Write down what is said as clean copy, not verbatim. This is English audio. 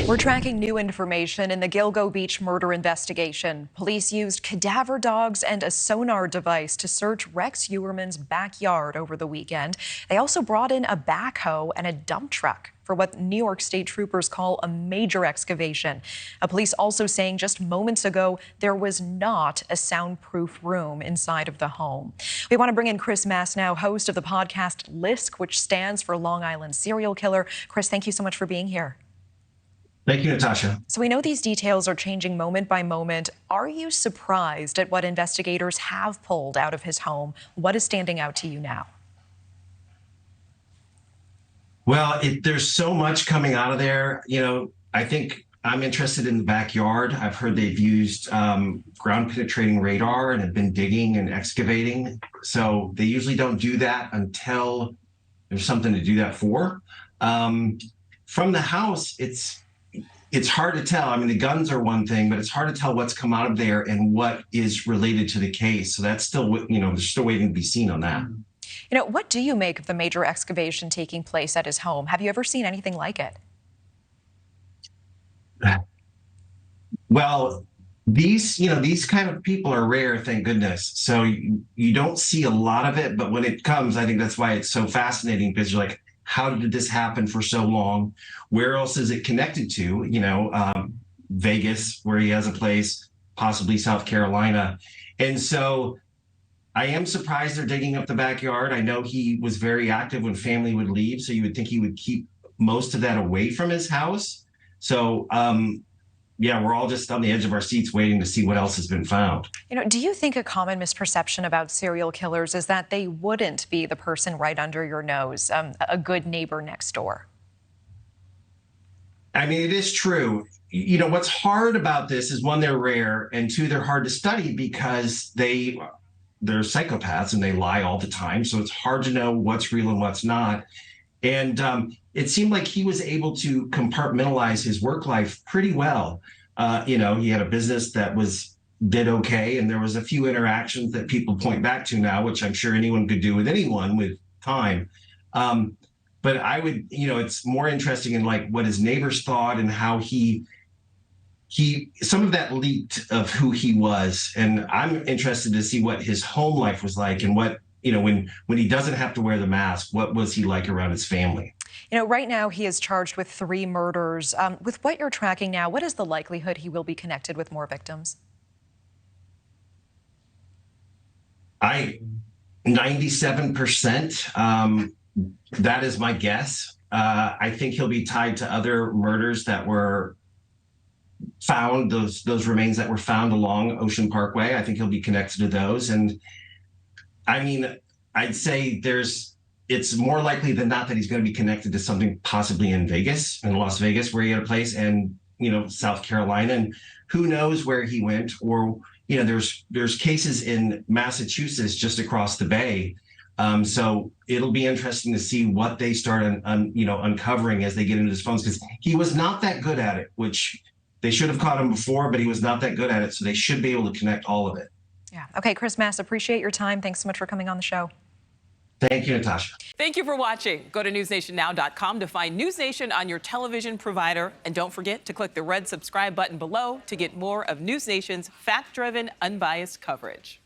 We're tracking new information in the Gilgo Beach murder investigation. Police used cadaver dogs and a sonar device to search Rex Heuermann's backyard over the weekend. They also brought in a backhoe and a dump truck for what New York State troopers call a major excavation. Police also saying just moments ago there was not a soundproof room inside of the home. We want to bring in Chris Masnow, host of the podcast LISK, which stands for Long Island Serial Killer. Chris, thank you so much for being here. Thank you, Natasha. So we know these details are changing moment by moment. Are you surprised at what investigators have pulled out of his home? What is standing out to you now? Well, there's so much coming out of there. You know, I think I'm interested in the backyard. I've heard they've used ground penetrating radar and have been digging and excavating. So they usually don't do that until there's something to do that for. From the house, it's hard to tell. I mean, the guns are one thing, but it's hard to tell what's come out of there and what is related to the case. So that's still, they're still waiting to be seen on that. You know, what do you make of the major excavation taking place at his home? Have you ever seen anything like it? Well, these kind of people are rare, thank goodness. So you don't see a lot of it, but when it comes, I think that's why it's so fascinating, because you're like, how did this happen for so long? Where else is it connected to? Vegas, where he has a place, possibly South Carolina. And so I am surprised they're digging up the backyard. I know he was very active when family would leave, so you would think he would keep most of that away from his house. So, yeah, we're all just on the edge of our seats waiting to see what else has been found. You know, do you think a common misperception about serial killers is that they wouldn't be the person right under your nose, a good neighbor next door? I mean, it is true. You know, what's hard about this is, one, they're rare, and two, they're hard to study because they're psychopaths and they lie all the time. So it's hard to know what's real and what's not. And it seemed like he was able to compartmentalize his work life pretty well. He had a business that did okay, and there was a few interactions that people point back to now, which I'm sure anyone could do with anyone with time. But I would, it's more interesting in like what his neighbors thought and how some of that leaked of who he was. And I'm interested to see what his home life was like, and what, when he doesn't have to wear the mask, what was he like around his family? You know, right now he is charged with 3 murders. With what you're tracking now, what is the likelihood he will be connected with more victims? 97%. That is my guess. I think he'll be tied to other murders that were found, those remains that were found along Ocean Parkway. I think he'll be connected to those. And I mean, I'd say it's more likely than not that he's going to be connected to something possibly in Las Vegas, where he had a place, and, South Carolina, and who knows where he went. Or, there's cases in Massachusetts just across the bay. So it'll be interesting to see what they start uncovering as they get into his phones, because he was not that good at it, which they should have caught him before, but he was not that good at it. So they should be able to connect all of it. Yeah. Okay, Chris Mass, appreciate your time. Thanks so much for coming on the show. Thank you, Natasha. Thank you for watching. Go to newsnationnow.com to find News Nation on your television provider. And don't forget to click the red subscribe button below to get more of News Nation's fact-driven, unbiased coverage.